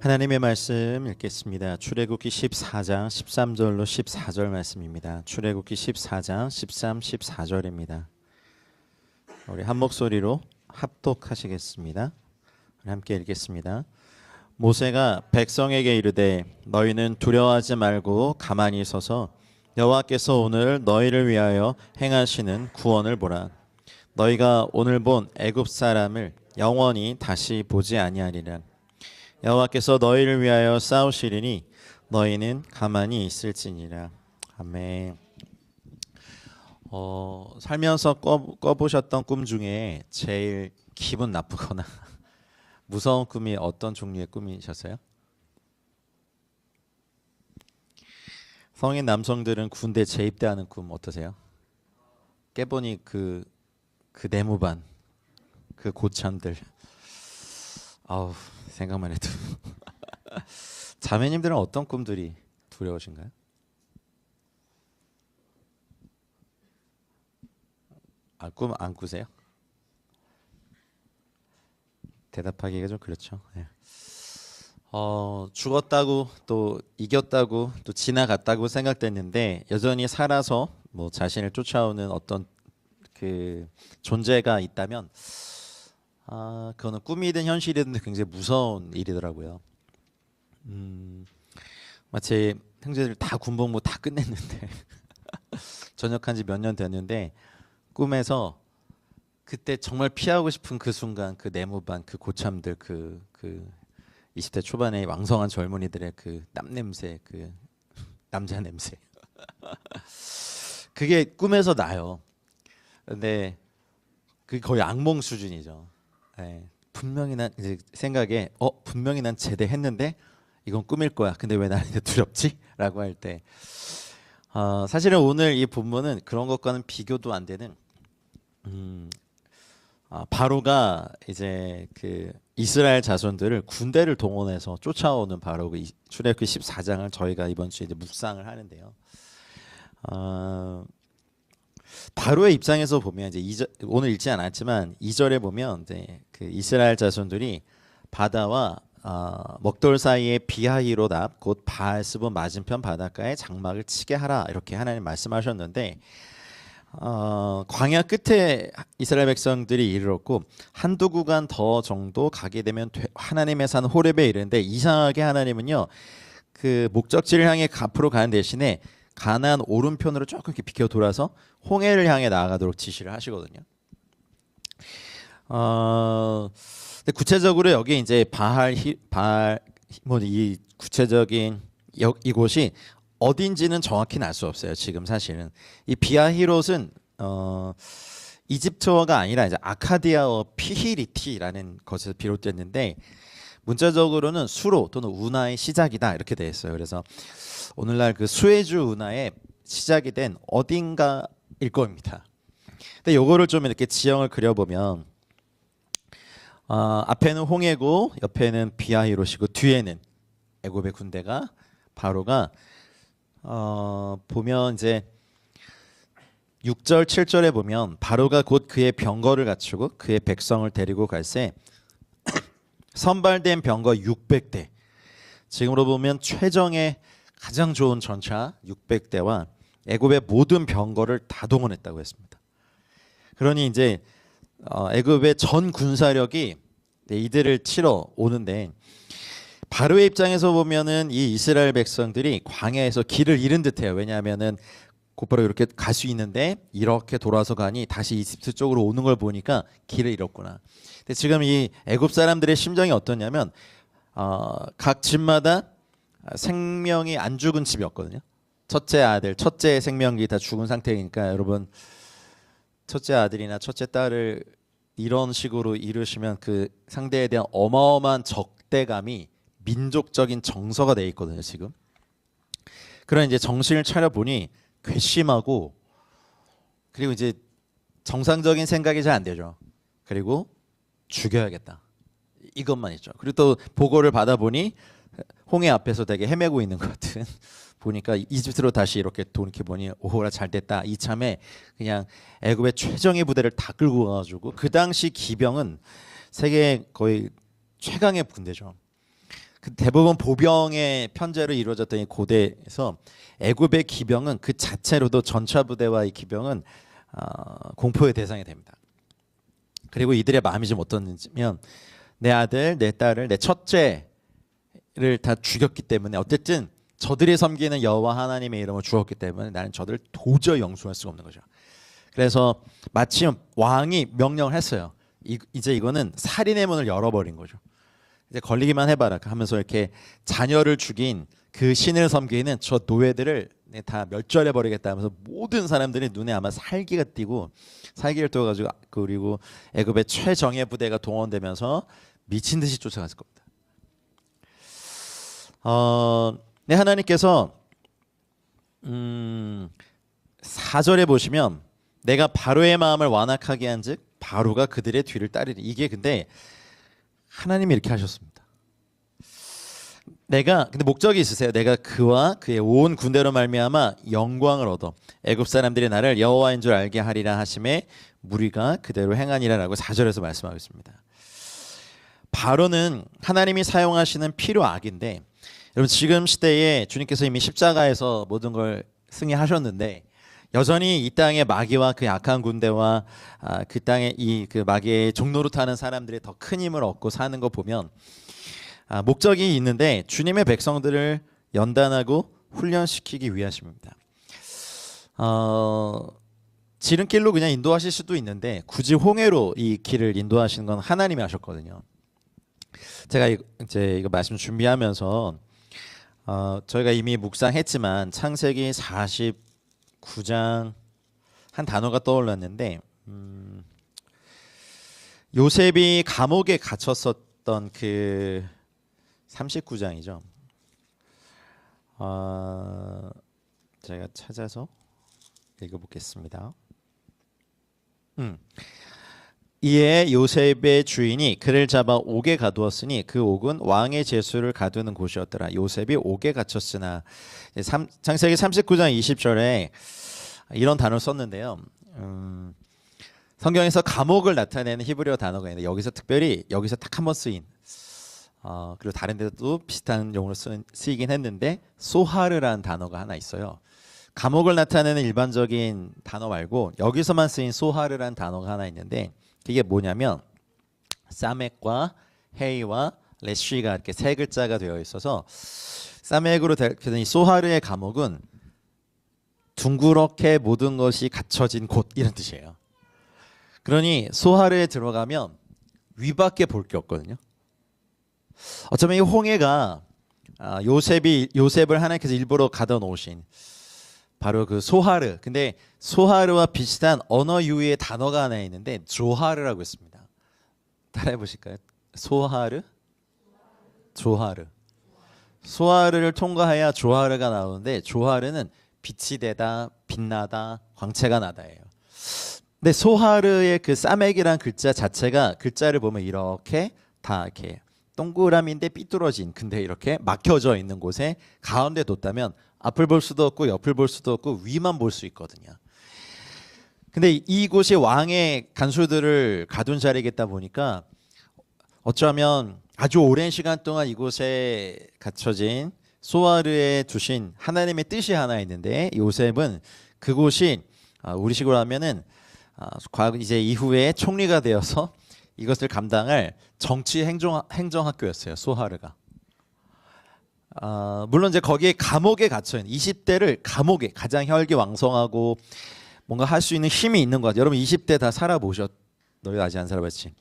하나님의 말씀 읽겠습니다. 출애굽기 14장 13절로 14절 말씀입니다. 출애굽기 14장 13, 14절입니다. 우리 한 목소리로 합독하시겠습니다. 함께 읽겠습니다. 모세가 백성에게 이르되 너희는 두려워하지 말고 가만히 서서 여호와께서 오늘 너희를 위하여 행하시는 구원을 보라. 너희가 오늘 본 애굽 사람을 영원히 다시 보지 아니하리라. 여호와께서 너희를 위하여 싸우시리니 너희는 가만히 있을지니라. 아멘. 살면서 꿔보셨던 꿈 중에 제일 기분 나쁘거나 무서운 꿈이 어떤 종류의 꿈이셨어요? 성인 남성들은 군대 재입대하는 꿈 어떠세요? 깨보니 그 내무반, 그 고참들, 아우 생각만 해도 자매님들은 어떤 꿈들이 두려우신가요? 꿈 안 꾸세요? 대답하기가 좀 그렇죠. 네. 죽었다고 또 이겼다고 또 지나갔다고 생각됐는데 여전히 살아서 뭐 자신을 쫓아오는 어떤 그 존재가 있다면 그거는 꿈이든 현실이든 굉장히 무서운 일이더라고요. 마치 형제들 다 군복무 다 끝냈는데 전역한 지 몇 년 됐는데 꿈에서 그때 정말 피하고 싶은 그 순간 그 내무반 그 고참들 그 20대 초반의 왕성한 젊은이들의 그 땀 냄새 그 남자 냄새 그게 꿈에서 나요. 근데 그게 거의 악몽 수준이죠. 네, 분명히 난 이제 생각에 분명히 난 제대했는데 이건 꿈일 거야. 근데 왜 나한테 두렵지? 라고 할 때 사실은 오늘 이 본문은 그런 것과는 비교도 안 되는 바로가 이제 그 이스라엘 자손들을 군대를 동원해서 쫓아오는 바로 그 출애굽기 14장을 저희가 이번 주에 이제 묵상을 하는데요. 바로의 입장에서 보면 이제 오늘 읽지 않았지만 2절에 보면 이제 그 이스라엘 자손들이 바다와 먹돌 사이에 비하히롯 곧 바알스본 맞은편 바닷가에 장막을 치게 하라 이렇게 하나님 말씀하셨는데 광야 끝에 이스라엘 백성들이 이르렀고 한두 구간 더 정도 가게 되면 하나님의 산 호렙에 이르는데 이상하게 하나님은요 그 목적지를 향해 앞으로 가는 대신에 가나안 오른편으로 조금 이렇게 비켜 돌아서 홍해를 향해 나아가도록 지시를 하시거든요. 근데 구체적으로 여기 이제 이 구체적인 이곳이 어딘지는 정확히는 알 수 없어요. 지금 사실은 이 비하히롯은 이집트어가 아니라 이제 아카디아어 피히리티라는 것에서 비롯됐는데 문자적으로는 수로 또는 운하의 시작이다 이렇게 되어 있어요. 그래서 오늘날 그 수에즈 운하의 시작이 된 어딘가일 겁니다. 근데 요거를 좀 이렇게 지형을 그려보면 앞에는 홍해고 옆에는 비하히롯이고 뒤에는 애굽의 군대가 바로가 보면 이제 6절 7절에 보면 바로가 곧 그의 병거를 갖추고 그의 백성을 데리고 갈새 선발된 병거 600대 지금으로 보면 최정의 가장 좋은 전차 600대와 애굽의 모든 병거를 다 동원했다고 했습니다. 그러니 이제 애굽의 전 군사력이 이들을 치러 오는데 바로의 입장에서 보면은 이 이스라엘 백성들이 광야에서 길을 잃은 듯해요. 왜냐하면은 곧바로 이렇게 갈 수 있는데 이렇게 돌아서 가니 다시 이집트 쪽으로 오는 걸 보니까 길을 잃었구나. 근데 지금 이 애굽 사람들의 심정이 어떠냐면 각 집마다 생명이 안 죽은 집이 없거든요. 첫째 아들, 첫째 생명이 다 죽은 상태니까 여러분 첫째 아들이나 첫째 딸을 이런 식으로 잃으시면 그 상대에 대한 어마어마한 적대감이 민족적인 정서가 돼 있거든요. 지금 그런 이제 정신을 차려 보니 괘씸하고 그리고 이제 정상적인 생각이 잘 안 되죠. 그리고 죽여야겠다 이것만 있죠. 그리고 또 보고를 받아 보니 홍해 앞에서 되게 헤매고 있는 것 같은 보니까 이집트로 다시 이렇게 돌이켜 보니 오호라 잘 됐다. 이참에 그냥 애굽의 최정예 부대를 다 끌고 가가지고 그 당시 기병은 세계 거의 최강의 군대죠. 그 대부분 보병의 편제로 이루어졌던 이 고대에서 애굽의 기병은 그 자체로도 전차 부대와 이 기병은 공포의 대상이 됩니다. 그리고 이들의 마음이 좀 어떻냐면 내 아들, 내 딸을, 내 첫째를 다 죽였기 때문에 어쨌든 저들이 섬기는 여호와 하나님의 이름을 주었기 때문에 나는 저들을 도저히 용서할 수가 없는 거죠. 그래서 마침 왕이 명령을 했어요. 이제 이거는 살인의 문을 열어버린 거죠. 이제 걸리기만 해봐라 하면서 이렇게 자녀를 죽인 그 신을 섬기는 저 노예들을 다 멸절해 버리겠다 하면서 모든 사람들이 눈에 아마 살기가 띄고 살기를 띄워가지고 그리고 애굽의 최정예 부대가 동원되면서 미친 듯이 쫓아갔을 겁니다. 네, 하나님께서 4절에 보시면 내가 바로의 마음을 완악하게 한즉 바로가 그들의 뒤를 따르리. 이게 근데 하나님이 이렇게 하셨습니다. 근데 목적이 있으세요. 내가 그와 그의 온 군대로 말미암아 영광을 얻어 애굽 사람들이 나를 여호와인 줄 알게 하리라 하심에 무리가 그대로 행하니라라고 4절에서 말씀하고 있습니다. 바로는 하나님이 사용하시는 필요악인데 여러분 지금 시대에 주님께서 이미 십자가에서 모든 걸 승리하셨는데 여전히 이 땅의 마귀와 그 약한 군대와 그 땅의 그 마귀의 종로로 타는 사람들이 더 큰 힘을 얻고 사는 거 보면 목적이 있는데 주님의 백성들을 연단하고 훈련시키기 위하십니다. 지름길로 그냥 인도하실 수도 있는데 굳이 홍해로 이 길을 인도하시는 건 하나님이 하셨거든요. 제가 이거 말씀 준비하면서 저희가 이미 묵상했지만 창세기 49장 한 단어가 떠올랐는데 요셉이 감옥에 갇혔었던 그 39장이죠. 제가 찾아서 읽어보겠습니다. 이에 요셉의 주인이 그를 잡아 옥에 가두었으니 그 옥은 왕의 제수를 가두는 곳이었더라. 요셉이 옥에 갇혔으나 창세기 39장 20절에 이런 단어를 썼는데요. 성경에서 감옥을 나타내는 히브리어 단어가 있는데 여기서 특별히 여기서 딱 한 번 쓰인 그리고 다른 데도 비슷한 용어로 쓰이긴 했는데 소하르라는 단어가 하나 있어요. 감옥을 나타내는 일반적인 단어 말고 여기서만 쓰인 소하르라는 단어가 하나 있는데 이게 뭐냐면 사멕과 헤이와 레쉬가 이렇게 세 글자가 되어 있어서 사멕으로 된 이 소하르의 감옥은 둥그렇게 모든 것이 갖춰진 곳 이런 뜻이에요. 그러니 소하르에 들어가면 위밖에 볼 게 없거든요. 어쩌면 이 홍해가 요셉을 하나님께서 일부러 가둬 놓으신 바로 그 소하르. 근데 소하르와 비슷한 언어 유희의 단어가 하나 있는데 조하르라고 있습니다. 따라해 보실까요? 소하르, 조하르. 소하르를 통과해야 조하르가 나오는데 조하르는 빛이 되다, 빛나다, 광채가 나다예요. 근데 소하르의 그 사맥이란 글자 자체가 글자를 보면 이렇게 다 이렇게 동그라미인데 삐뚤어진 근데 이렇게 막혀져 있는 곳에 가운데 뒀다면 앞을 볼 수도 없고 옆을 볼 수도 없고 위만 볼 수 있거든요. 근데 이곳이 왕의 간수들을 가둔 자리겠다 보니까 어쩌면 아주 오랜 시간 동안 이곳에 갇혀진 소하르에 두신 하나님의 뜻이 하나 있는데 요셉은 그곳이 우리식으로 하면은 이제 이후에 총리가 되어서 이것을 감당할 정치 행정학교였어요. 소하르가. 물론 이제 거기에 감옥에 갇혀 있는 20대를 감옥에 가장 혈기왕성하고 뭔가 할 수 있는 힘이 있는 것 같아요. 여러분 20대 다 살아보셨? 너희 아직 안 살아봤지?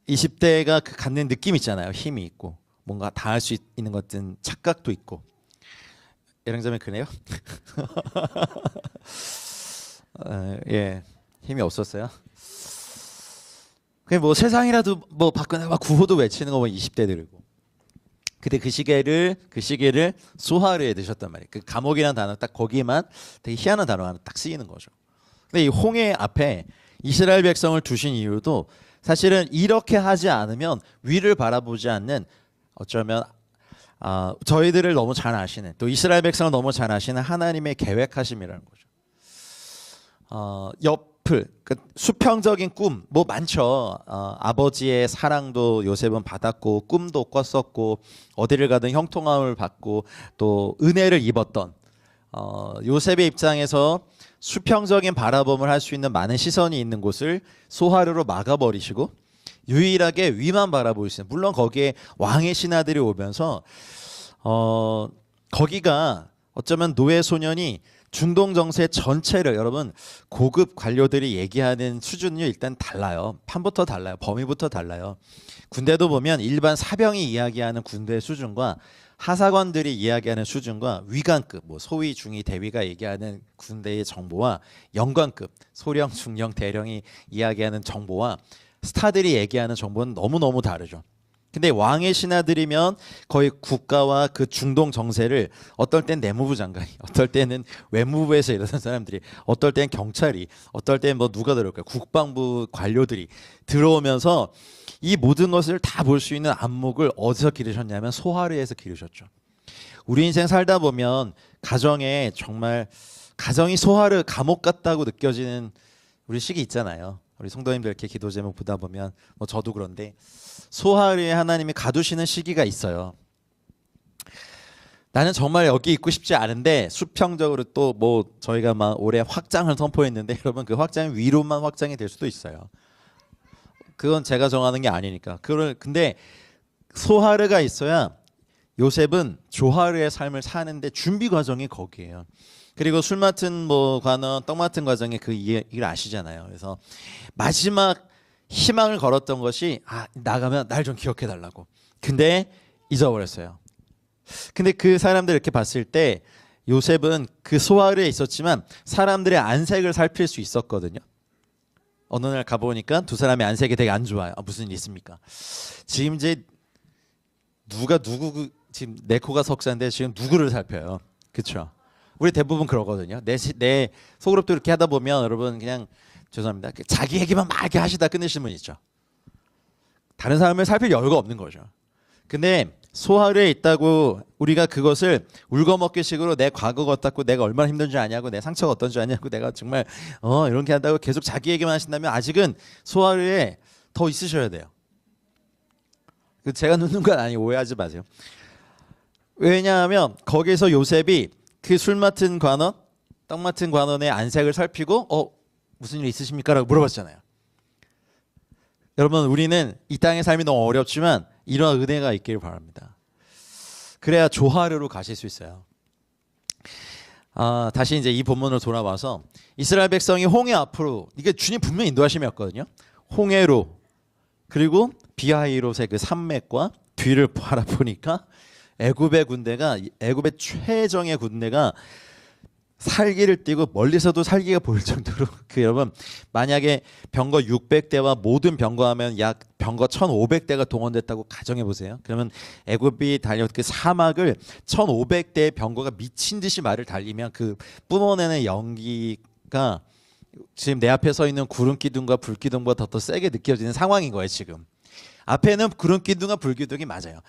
20대가 그 갖는 느낌 있잖아요. 힘이 있고 뭔가 다 할 수 있는 것 같은 착각도 있고. 예랑자매 그래요? 예, 힘이 없었어요. 그냥 뭐 세상이라도 뭐 박근혜 막 구호도 외치는 거 보면 20대들이고. 근데 그 시계를 소하르에 드셨단 말이에요. 그 감옥이라는 단어 딱 거기에만 되게 희한한 단어가 하나 딱 쓰이는 거죠. 근데 이 홍해 앞에 이스라엘 백성을 두신 이유도 사실은 이렇게 하지 않으면 위를 바라보지 않는 어쩌면 저희들을 너무 잘 아시는 또 이스라엘 백성을 너무 잘 아시는 하나님의 계획하심이라는 거죠. 그 수평적인 꿈 뭐 많죠. 아버지의 사랑도 요셉은 받았고 꿈도 꿨었고 어디를 가든 형통함을 받고 또 은혜를 입었던 요셉의 입장에서 수평적인 바라봄을 할 수 있는 많은 시선이 있는 곳을 소하루로 막아버리시고 유일하게 위만 바라볼 수 있는, 물론 거기에 왕의 신하들이 오면서 거기가 어쩌면 노예 소년이 중동 정세 전체를, 여러분 고급 관료들이 얘기하는 수준이 일단 달라요. 판부터 달라요. 범위부터 달라요. 군대도 보면 일반 사병이 이야기하는 군대 수준과 하사관들이 이야기하는 수준과 위관급, 뭐 소위 중위 대위가 얘기하는 군대의 정보와 영관급 소령 중령 대령이 이야기하는 정보와 스타들이 얘기하는 정보는 너무너무 다르죠. 근데 왕의 신하들이면 거의 국가와 그 중동 정세를, 어떨 땐 내무부 장관이, 어떨 때는 외무부에서 일하는 사람들이, 어떨 땐 경찰이, 어떨 땐 뭐 누가 들어올까요? 국방부 관료들이 들어오면서 이 모든 것을 다 볼 수 있는 안목을 어디서 기르셨냐면 소하루에서 기르셨죠. 우리 인생 살다 보면 가정에 정말, 가정이 소하루 감옥 같다고 느껴지는 우리 시기 있잖아요. 우리 성도님들 이렇게 기도 제목 보다 보면 뭐 저도 그런데 소하루에 하나님이 가두시는 시기가 있어요. 나는 정말 여기 있고 싶지 않은데 수평적으로 또 뭐 저희가 막 올해 확장을 선포했는데 여러분 그 확장이 위로만 확장이 될 수도 있어요. 그건 제가 정하는 게 아니니까. 근데 소하루가 있어야 요셉은 조하루의 삶을 사는데 준비 과정이 거기에요. 그리고 술 맡은 뭐 관원, 떡 맡은 과정에 그 일 아시잖아요. 그래서 마지막 희망을 걸었던 것이 나가면 날 좀 기억해 달라고. 근데 잊어버렸어요. 근데 그 사람들 이렇게 봤을 때 요셉은 그 소하루에 있었지만 사람들의 안색을 살필 수 있었거든요. 어느 날 가보니까 두 사람의 안색이 되게 안 좋아요. 무슨 일 있습니까? 지금 이제 지금 내 코가 석사인데 지금 누구를 살펴요? 그렇죠? 우리 대부분 그러거든요. 내 속으로 또 이렇게 하다 보면 여러분 그냥 죄송합니다. 자기 얘기만 막 이렇게 하시다 끝내시는 분 있죠. 다른 사람을 살필 여유가 없는 거죠. 근데 소하루에 있다고 우리가 그것을 울거먹기식으로 내 과거가 어떻고 내가 얼마나 힘든지 아냐고 내 상처가 어떤지 아냐고 내가 정말 이렇게 한다고 계속 자기 얘기만 하신다면 아직은 소하루에 더 있으셔야 돼요. 제가 눕는 건 아니고 오해하지 마세요. 왜냐하면 거기서 요셉이 그 술 맡은 관원, 떡 맡은 관원의 안색을 살피고 무슨 일 있으십니까? 라고 물어봤잖아요. 여러분 우리는 이 땅의 삶이 너무 어렵지만 이러한 은혜가 있기를 바랍니다. 그래야 조하루로 가실 수 있어요. 다시 이제 이 본문으로 돌아와서 이스라엘 백성이 홍해 앞으로, 이게 주님 분명히 인도하심이었거든요. 홍해로, 그리고 비하이롯의 그 산맥과 뒤를 바라보니까 애굽의 군대가, 애굽의 최정예 군대가 살기를 띠고 멀리서도 살기가 보일 정도로 여러분 만약에 병거 600대와 모든 병거하면 약 병거 1,500대가 동원됐다고 가정해 보세요. 그러면 애굽이 달려 그 사막을 1,500대의 병거가 미친 듯이 말을 달리면 그 뿜어내는 연기가 지금 내 앞에 서 있는 구름 기둥과 불 기둥보다 더 세게 느껴지는 상황인 거예요. 지금 앞에는 구름 기둥과 불 기둥이 맞아요.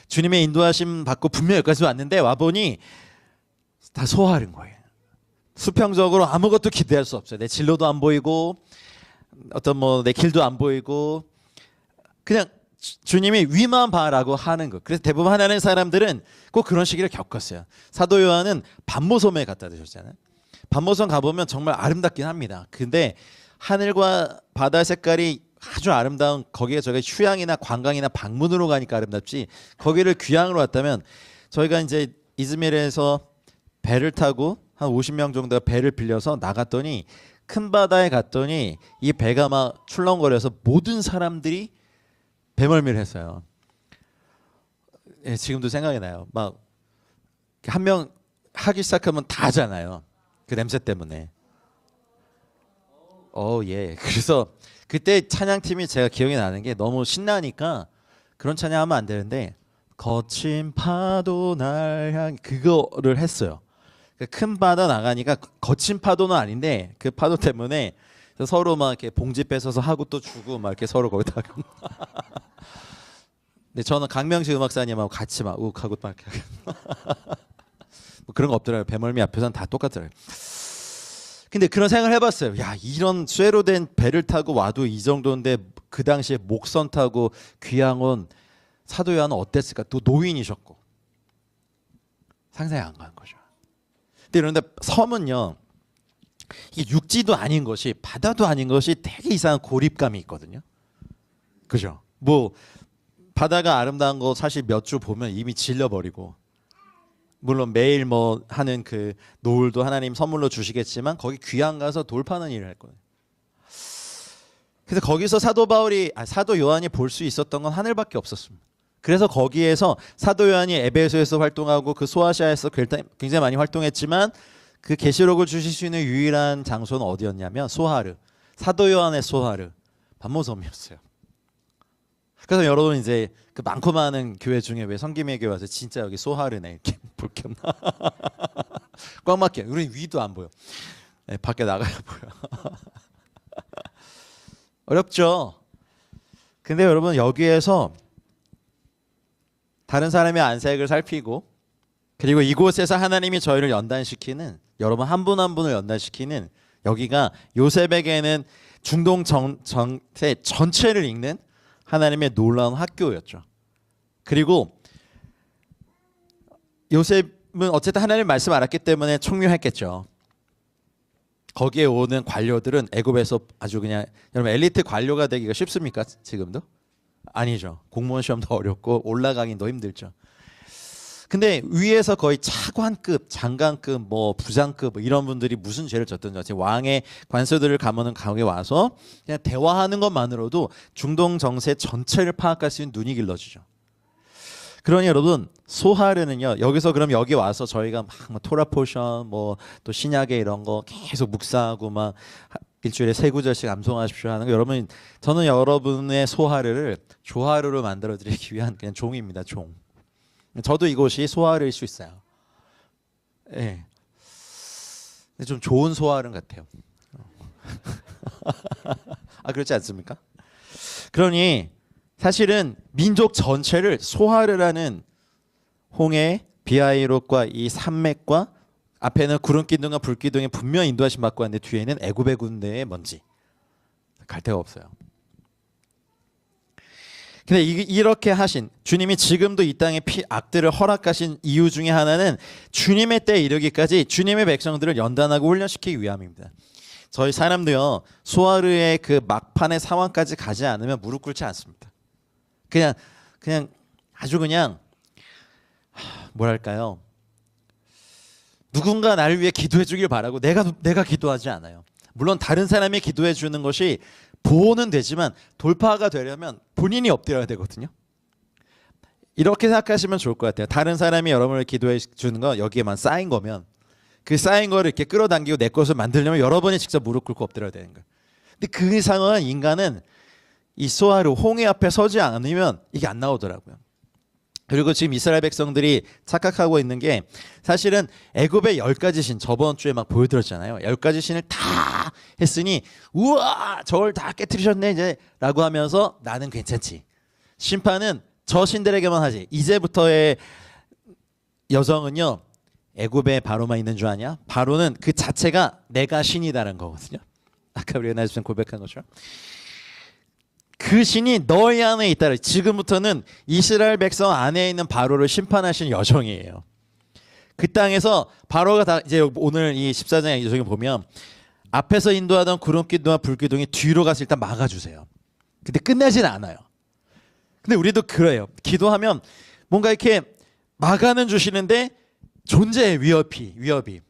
주님의 인도하심 받고 분명히 여기까지 왔는데 와보니 다 소화하는 거예요. 수평적으로 아무것도 기대할 수 없어요. 내 진로도 안 보이고 어떤 뭐 내 길도 안 보이고 그냥 주님이 위만 봐라고 하는 거. 그래서 대부분 하나님 사람들은 꼭 그런 시기를 겪었어요. 사도 요한은 반모섬에 갔다 드셨잖아요. 반모섬 가보면 정말 아름답긴 합니다. 근데 하늘과 바다 색깔이 아주 아름다운, 거기에 저희가 휴양이나 관광이나 방문으로 가니까 아름답지 거기를 귀향으로 왔다면, 저희가 이제 이즈미르에서 배를 타고 한 50명 정도가 배를 빌려서 나갔더니 큰 바다에 갔더니 이 배가 막 출렁거려서 모든 사람들이 배멀미를 했어요. 예, 지금도 생각이 나요. 막 한 명 하기 시작하면 다 하잖아요. 그 냄새 때문에. 예. 그래서 그때 찬양팀이 제가 기억이 나는 게 너무 신나니까 그런 찬양하면 안 되는데 거친 파도 날 향 그거를 했어요. 큰 바다 나가니까 거친 파도는 아닌데 그 파도 때문에 서로 막 이렇게 봉지 뺏어서 하고 또 주고 막 이렇게 서로 거기다가. 근데 저는 강명식 음악사님하고 같이 막 욱하고 막 이렇게 뭐 그런 거 없더라고요. 배멀미 앞에서는 다 똑같더라고요. 근데 그런 생각을 해봤어요. 야, 이런 쇠로 된 배를 타고 와도 이 정도인데 그 당시에 목선 타고 귀양 온 사도 요한은 어땠을까? 또 노인이셨고 상상이 안 가는 거죠. 근데 그런데 섬은요, 이게 육지도 아닌 것이 바다도 아닌 것이 되게 이상한 고립감이 있거든요. 그죠? 뭐 바다가 아름다운 거 사실 몇 주 보면 이미 질려버리고, 물론 매일 뭐 하는 그 노을도 하나님 선물로 주시겠지만 거기 귀양 가서 돌 파는 일을 할 거예요. 그래서 거기서 사도 요한이 볼 수 있었던 건 하늘밖에 없었습니다. 그래서 거기에서 사도 요한이 에베소에서 활동하고 그 소아시아에서 굉장히 많이 활동했지만 그 계시록을 주실 수 있는 유일한 장소는 어디였냐면 소하르, 사도 요한의 소하르 반모섬이었어요. 그래서 여러분 이제 그 많고 많은 교회 중에 왜 성김의 교회 와서 진짜 여기 소하르네 이렇게 볼 게 없나? 꽉 막혀. 우리 위도 안 보여. 네, 밖에 나가야 보여. 어렵죠. 근데 여러분 여기에서 다른 사람의 안색을 살피고, 그리고 이곳에서 하나님이 저희를 연단시키는, 여러분 한 분 한 분을 연단시키는, 여기가 요셉에게는 중동 정세 전체를 읽는 하나님의 놀라운 학교였죠. 그리고 요셉은 어쨌든 하나님의 말씀 알았기 때문에 총명했겠죠. 거기에 오는 관료들은 애굽에서 아주 그냥, 여러분 엘리트 관료가 되기가 쉽습니까? 지금도? 아니죠. 공무원 시험도 어렵고 올라가긴 더 힘들죠. 근데 위에서 거의 차관급, 장관급, 뭐 부장급 뭐 이런 분들이 무슨 죄를 졌든지 왕의 관서들을 가면은 거기 와서 그냥 대화하는 것만으로도 중동 정세 전체를 파악할 수 있는 눈이 길러지죠. 그러니 여러분 소하르는요, 여기서 그럼 여기 와서 저희가 막 토라 포션 뭐 또 신약의 이런 거 계속 묵상하고 막 일주일에 3구절씩 암송하십시오 하는 거, 여러분 저는 여러분의 소하르를 조하르로 만들어 드리기 위한 그냥 종입니다. 종. 저도 이곳이 소하르일 수 있어요. 예. 네. 근데 좀 좋은 소하르 같아요. 아, 그렇지 않습니까? 그러니 사실은 민족 전체를 소하르라는 홍해, 비하이롯과 이 산맥과 앞에는 구름 기둥과 불 기둥에 분명히 인도하심 받고 왔는데 뒤에는 애굽의 군대의 먼지, 갈 데가 없어요. 근데 이렇게 하신 주님이 지금도 이 땅에 악들을 허락하신 이유 중에 하나는 주님의 때에 이르기까지 주님의 백성들을 연단하고 훈련시키기 위함입니다. 저희 사람도요, 소하르의 그 막판의 상황까지 가지 않으면 무릎 꿇지 않습니다. 그냥 아주 그냥 뭐랄까요, 누군가 나를 위해 기도해 주길 바라고 내가 기도하지 않아요. 물론 다른 사람이 기도해 주는 것이 보호는 되지만 돌파가 되려면 본인이 엎드려야 되거든요. 이렇게 생각하시면 좋을 것 같아요. 다른 사람이 여러분을 기도해 주는 거 여기에만 쌓인 거면 그 쌓인 거를 이렇게 끌어당기고 내 것을 만들려면 여러분이 직접 무릎 꿇고 엎드려야 되는 거예요. 근데 그 이상은 인간은 이 소하르 홍해 앞에 서지 않으면 이게 안 나오더라고요. 그리고 지금 이스라엘 백성들이 착각하고 있는 게, 사실은 애굽의 10가지 신, 저번 주에 막 보여드렸잖아요. 10가지 신을 다 했으니 우와 저걸 다 깨트리셨네 이제 라고 하면서 나는 괜찮지, 심판은 저 신들에게만 하지, 이제부터의 여정은요 애굽에 바로만 있는 줄 아냐? 바로는 그 자체가 내가 신이다라는 거거든요. 아까 우리가 나중에 고백한 것처럼 그 신이 너희 안에 있다. 지금부터는 이스라엘 백성 안에 있는 바로를 심판하시는 여정이에요. 그 땅에서 바로가 다 이제 오늘 이 14장의 여정에 보면 앞에서 인도하던 구름기둥과 불기둥이 뒤로 가서 일단 막아주세요. 근데 끝나진 않아요. 근데 우리도 그래요. 기도하면 뭔가 이렇게 막아는 주시는데 존재의 위협이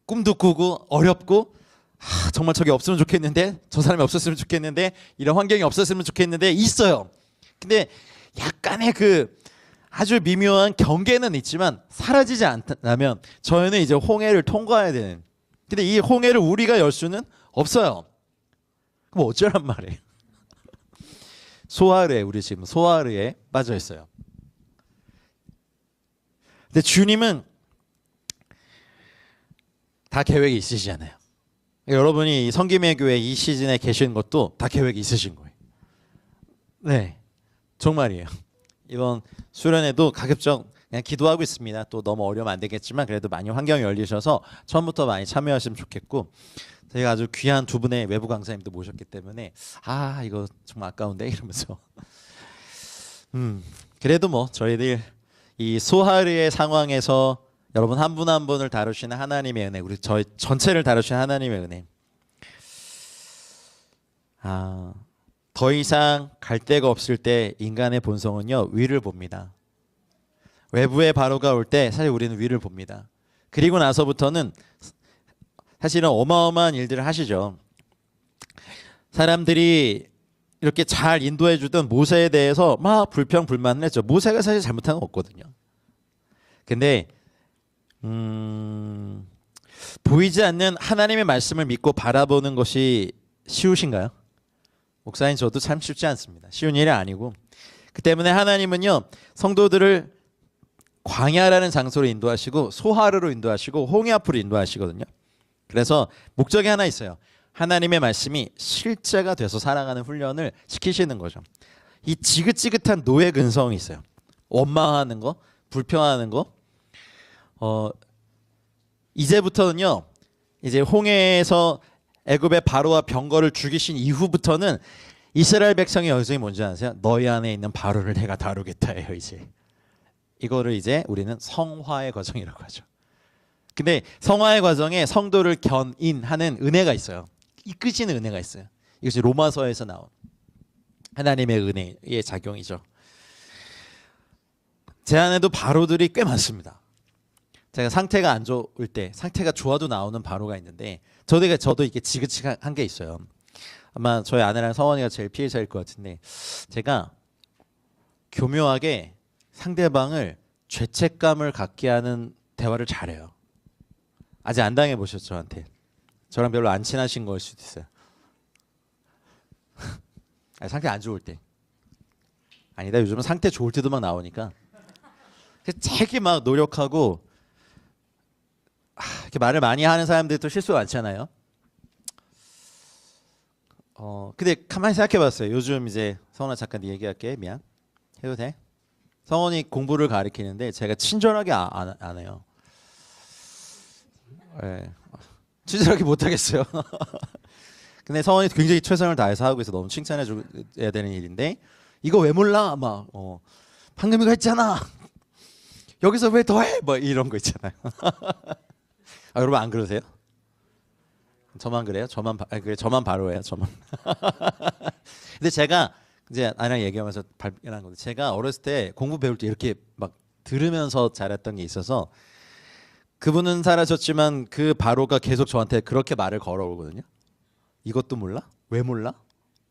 꿈도 꾸고 어렵고, 정말 저게 없으면 좋겠는데, 저 사람이 없었으면 좋겠는데, 이런 환경이 없었으면 좋겠는데 있어요. 근데 약간의 그 아주 미묘한 경계는 있지만 사라지지 않다면 저희는 이제 홍해를 통과해야 되는, 근데 이 홍해를 우리가 열 수는 없어요. 그럼 어쩌란 말이에요. 소하르에, 우리 지금 소하르에 빠져 있어요. 근데 주님은 다 계획이 있으시잖아요. 여러분이 성김의 교회 이 시즌에 계신 것도 다 계획이 있으신 거예요. 네, 정말이에요. 이번 수련회도 가급적 그냥 기도하고 있습니다. 또 너무 어려우면 안 되겠지만 그래도 많이 환경이 열리셔서 처음부터 많이 참여하시면 좋겠고, 저희가 아주 귀한 두 분의 외부 강사님도 모셨기 때문에 이거 정말 아까운데 이러면서 그래도 뭐 저희들 이 소하르의 상황에서 여러분 한 분 한 분을 다루시는 하나님의 은혜, 우리 저희 전체를 다루시는 하나님의 은혜, 더 이상 갈 데가 없을 때 인간의 본성은요 위를 봅니다. 외부의 바로가 올 때 사실 우리는 위를 봅니다. 그리고 나서부터는 사실은 어마어마한 일들을 하시죠. 사람들이 이렇게 잘 인도해 주던 모세에 대해서 막 불평불만을 했죠. 모세가 사실 잘못한 건 없거든요. 근데 보이지 않는 하나님의 말씀을 믿고 바라보는 것이 쉬우신가요? 목사님, 저도 참 쉽지 않습니다. 쉬운 일이 아니고, 그 때문에 하나님은요 성도들을 광야라는 장소로 인도하시고 소하르로 인도하시고 홍해 앞으로 인도하시거든요. 그래서 목적이 하나 있어요. 하나님의 말씀이 실제가 돼서 살아가는 훈련을 시키시는 거죠. 이 지긋지긋한 노예 근성이 있어요. 원망하는 거, 불평하는 거. 이제부터는요, 이제 홍해에서 애굽의 바로와 병거를 죽이신 이후부터는 이스라엘 백성의 여정이 뭔지 아세요? 너희 안에 있는 바로를 내가 다루겠다예요. 이거를 이제 우리는 성화의 과정이라고 하죠. 근데 성화의 과정에 성도를 견인하는 은혜가 있어요. 이끄시는 은혜가 있어요. 이것이 로마서에서 나온 하나님의 은혜의 작용이죠. 제 안에도 바로들이 꽤 많습니다. 제가 상태가 안 좋을 때, 상태가 좋아도 나오는 바로가 있는데, 저도 이게 지긋지긋한 게 있어요. 아마 저희 아내랑 성원이가 제일 피해자일 것 같은데, 제가 교묘하게 상대방을 죄책감을 갖게 하는 대화를 잘해요. 아직 안 당해보셨죠, 저한테? 저랑 별로 안 친하신 걸 수도 있어요. 상태 안 좋을 때. 아니다, 요즘은 상태 좋을 때도 막 나오니까 되게 막 노력하고, 이렇게 말을 많이 하는 사람들이 또 실수가 많잖아요. 근데 가만히 생각해봤어요. 요즘 이제 성원아, 잠깐 네 얘기할게. 미안. 해도 돼? 성원이 공부를 가르치는데 제가 친절하게 안 해요. 네. 친절하게 못하겠어요. 근데 성원이 굉장히 최선을 다해서 하고 있어. 너무 칭찬해줘야 되는 일인데, 이거 왜 몰라? 막 방금 이거 했잖아. 여기서 왜 더해? 뭐 이런 거 있잖아요. 여러분 안 그러세요? 저만 그래요? 저만 바로예요. 저만. 근데 제가 이제 아내랑 얘기하면서 발견한 건데, 제가 어렸을 때 공부 배울 때 이렇게 막 들으면서 잘했던 게 있어서, 그분은 사라졌지만 그 바로가 계속 저한테 그렇게 말을 걸어오거든요. 이것도 몰라? 왜 몰라?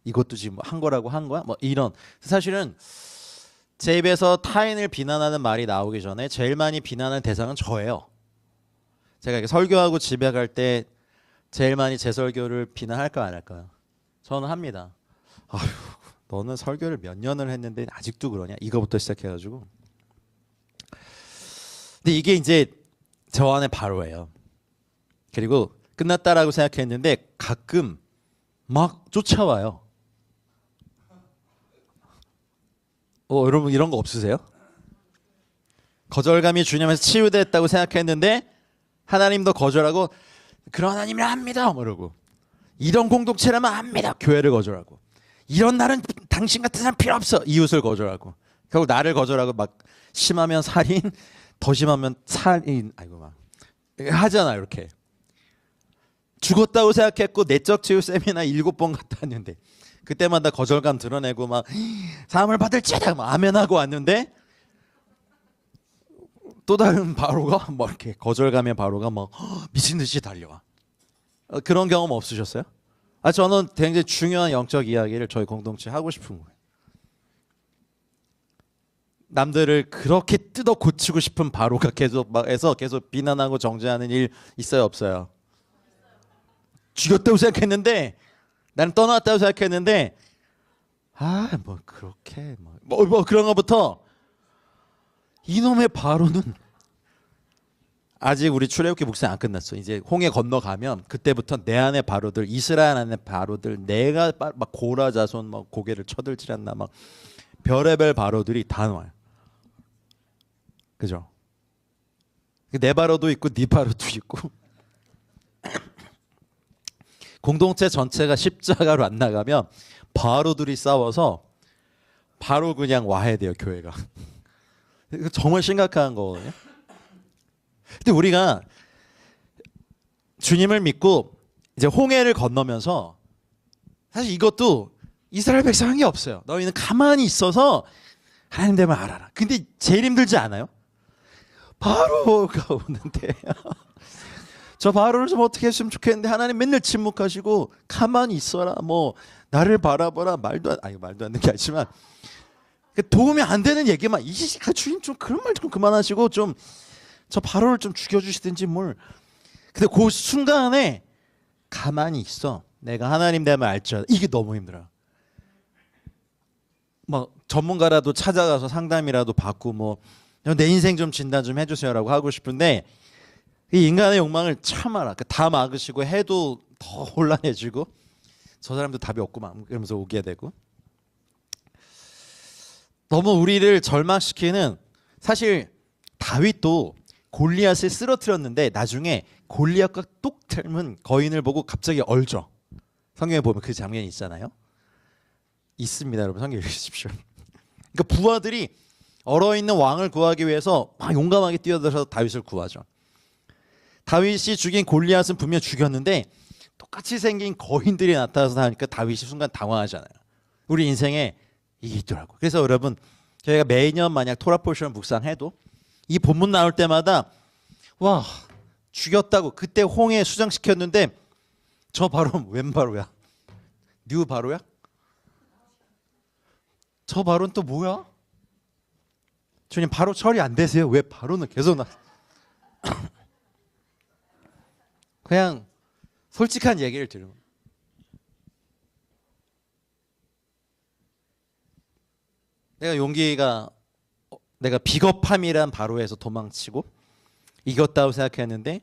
이것도 지금 한 거라고 한 거야? 뭐 이런. 사실은 제 입에서 타인을 비난하는 말이 나오기 전에 제일 많이 비난하는 대상은 저예요. 제가 이렇게 설교하고 집에 갈 때 제일 많이 제 설교를 비난할까 안 할까요? 저는 합니다. 아휴, 너는 설교를 몇 년을 했는데 아직도 그러냐? 이거부터 시작해가지고. 근데 이게 이제 저 안에 바로예요. 그리고 끝났다라고 생각했는데 가끔 막 쫓아와요. 여러분 이런 거 없으세요? 거절감이 주님에서 치유됐다고 생각했는데 하나님도 거절하고, 그런 하나님을 안 믿어 이러고, 이런 공동체라면 안 믿어, 교회를 거절하고, 이런 날은 당신 같은 사람 필요 없어, 이웃을 거절하고, 결국 나를 거절하고, 막 심하면 살인, 더 심하면 살인, 아이고 막 하잖아. 이렇게 죽었다고 생각했고 내적 치유 세미나 7번 갔다 왔는데, 그때마다 거절감 드러내고 막 사함을 받을지어다 막 아멘하고 왔는데, 또 다른 바로가 막 이렇게 거절감의 바로가 막 미친 듯이 달려와. 그런 경험 없으셨어요? 저는 굉장히 중요한 영적 이야기를 저희 공동체에 하고 싶은 거예요. 남들을 그렇게 뜯어 고치고 싶은 바로가 계속 막 해서 계속 비난하고 정죄하는 일 있어요, 없어요? 죽였다고 생각했는데, 나는 떠났다고 생각했는데, 뭐 그렇게 뭐 그런 것부터, 이놈의 바로는 아직 우리 출애굽기 묵상이 안 끝났어. 이제 홍해 건너가면 그때부터 내 안에 바로들, 이스라엘 안에 바로들, 내가 막 고라 자손 막 고개를 쳐들지 않나 막 별의별 바로들이 다 나와요. 그죠? 내 바로도 있고 네 바로도 있고 공동체 전체가 십자가로 안 나가면 바로들이 싸워서 바로 그냥 와야 돼요, 교회가. 이거 정말 심각한 거거든요. 근데 우리가 주님을 믿고 이제 홍해를 건너면서 사실 이것도 이스라엘 백성 한 게 없어요. 너희는 가만히 있어서 하나님 됨을 알아라. 근데 제일 힘들지 않아요? 바로가 오는데 저 바로를 좀 어떻게 했으면 좋겠는데 하나님 맨날 침묵하시고 가만히 있어라. 뭐 나를 바라보라. 말도 안 되는 게 아니지만 도움이 안 되는 얘기만 주님 좀 그런 말 좀 그만하시고 좀 저 바로를 좀 죽여주시든지 뭘. 근데 그 순간에 가만히 있어. 내가 하나님 됨을 알지. 이게 너무 힘들어요. 뭐 전문가라도 찾아가서 상담이라도 받고 뭐 내 인생 좀 진단 좀 해주세요라고 하고 싶은데 이 인간의 욕망을 참아라. 다 막으시고 해도 더 혼란해지고 저 사람도 답이 없구만 그러면서 오게 되고 너무 우리를 절망시키는 사실 다윗도 골리앗을 쓰러뜨렸는데 나중에 골리앗과 똑 닮은 거인을 보고 갑자기 얼죠. 성경에 보면 그 장면이 있잖아요. 있습니다, 여러분. 성경 읽으십시오. 그러니까 부하들이 얼어있는 왕을 구하기 위해서 막 용감하게 뛰어들어서 다윗을 구하죠. 다윗이 죽인 골리앗은 분명 죽였는데 똑같이 생긴 거인들이 나타나서 하니까 다윗이 순간 당황하잖아요. 우리 인생에 이게 있더라고. 그래서 여러분 저희가 매년 만약 토라 포션 묵상해도 이 본문 나올 때마다 와 죽였다고 그때 홍해에 수장시켰는데 저 바로 웬 바로야? 뉴 바로야? 저 바로는 또 뭐야? 주님 바로 처리 안 되세요? 왜 바로는 계속 나? 그냥 솔직한 얘기를 들으면 내가 비겁함이란 바로에서 도망치고 이겼다고 생각했는데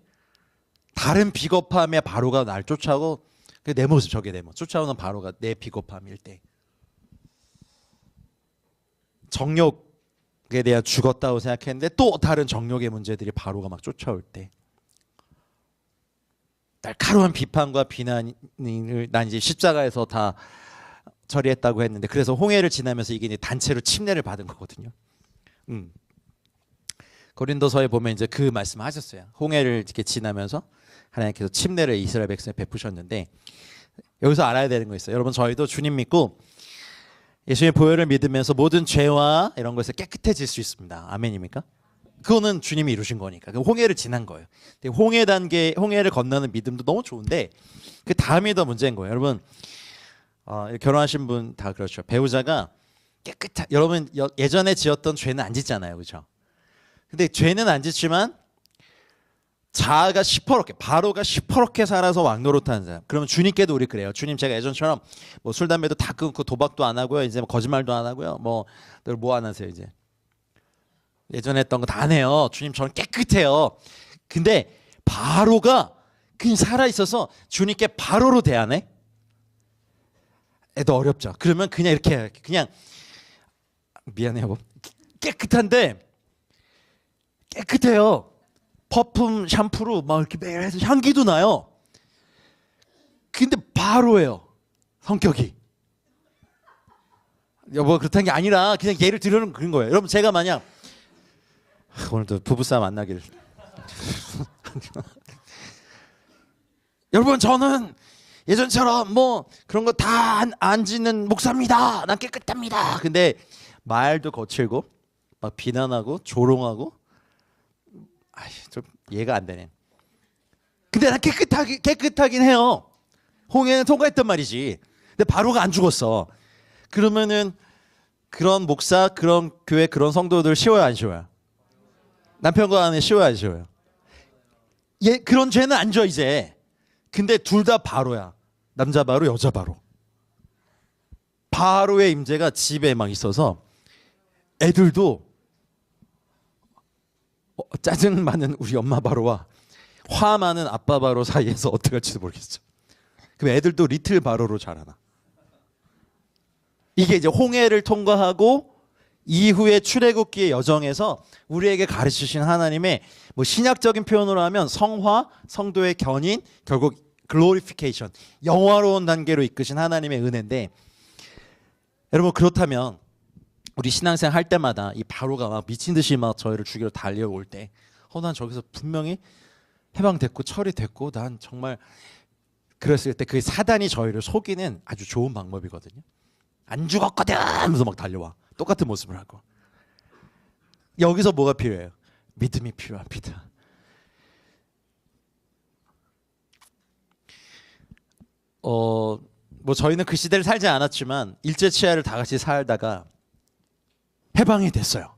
다른 비겁함의 바로가 날 쫓아오고 내 모습 저게 내 모습 쫓아오는 바로가 내 비겁함일 때 정욕에 대한 죽었다고 생각했는데 또 다른 정욕의 문제들이 바로가 막 쫓아올 때 날카로운 비판과 비난을 난 이제 십자가에서 다 처리했다고 했는데 그래서 홍해를 지나면서 이게 이제 단체로 침례를 받은 거거든요. 고린도서에 보면 이제 그 말씀하셨어요. 홍해를 이렇게 지나면서 하나님께서 침례를 이스라엘 백성에 베푸셨는데 여기서 알아야 되는 거 있어요. 여러분 저희도 주님 믿고 예수님의 보혈을 믿으면서 모든 죄와 이런 것에서 깨끗해질 수 있습니다. 아멘입니까? 그거는 주님이 이루신 거니까. 홍해를 지난 거예요. 근데 홍해를 건너는 믿음도 너무 좋은데 그 다음이 더 문제인 거예요. 여러분 결혼하신 분 다 그렇죠. 배우자가 여러분 예전에 지었던 죄는 안 짓잖아요, 그렇죠? 근데 죄는 안 짓지만 자아가 시퍼렇게 바로가 시퍼렇게 살아서 왕노릇하는 사람. 그러면 주님께도 우리 그래요. 주님 제가 예전처럼 뭐 술 담배도 다 끊고 도박도 안 하고요. 이제 뭐 거짓말도 안 하고요. 뭐 안 하세요 이제? 예전에 했던 거 다 안 해요. 주님 저는 깨끗해요. 근데 바로가 그냥 살아 있어서 주님께 바로로 대하네. 애도 어렵죠. 그러면 그냥 이렇게 그냥 미안해요. 깨끗한데 깨끗해요. 퍼퓸 샴푸로 막 이렇게 매일 해서 향기도 나요. 근데 바로예요. 성격이. 뭐 그렇다는 게 아니라 그냥 예를 들어는 그런 거예요. 여러분 제가 만약 오늘도 부부싸움 안 나길. 여러분 저는 예전처럼 뭐 그런 거 다 안 짓는 목사입니다. 난 깨끗합니다. 근데 말도 거칠고 막 비난하고 조롱하고 좀 이해가 안 되네. 근데 난 깨끗하긴 해요. 홍해는 통과했단 말이지. 근데 바로가 안 죽었어. 그러면은 그런 목사, 그런 교회, 그런 성도들 쉬워요, 안 쉬워요? 남편과 아내 쉬워요, 안 쉬워요? 그런 죄는 안 져 이제. 근데 둘 다 바로야. 남자 바로, 여자 바로. 바로의 임재가 집에 막 있어서 애들도 짜증 많은 우리 엄마 바로와 화 많은 아빠 바로 사이에서 어떻게 할지도 모르겠어. 그럼 애들도 리틀 바로로 자라나. 이게 이제 홍해를 통과하고 이후의 출애굽기의 여정에서 우리에게 가르치신 하나님의 뭐 신약적인 표현으로 하면 성화, 성도의 견인, 결국 글로리피케이션, 영화로운 단계로 이끄신 하나님의 은혜인데, 여러분 그렇다면 우리 신앙생활 할 때마다 이 바로가 막 미친 듯이 막 저희를 죽이러 달려올 때, 난 저기서 분명히 해방됐고 처리됐고 난 정말 그랬을 때 그 사단이 저희를 속이는 아주 좋은 방법이거든요. 안 죽었거든 하면서 막 달려와. 똑같은 모습을 하고. 여기서 뭐가 필요해요? 믿음이 필요합니다. 뭐 저희는 그 시대를 살지 않았지만 일제치하를 다 같이 살다가 해방이 됐어요.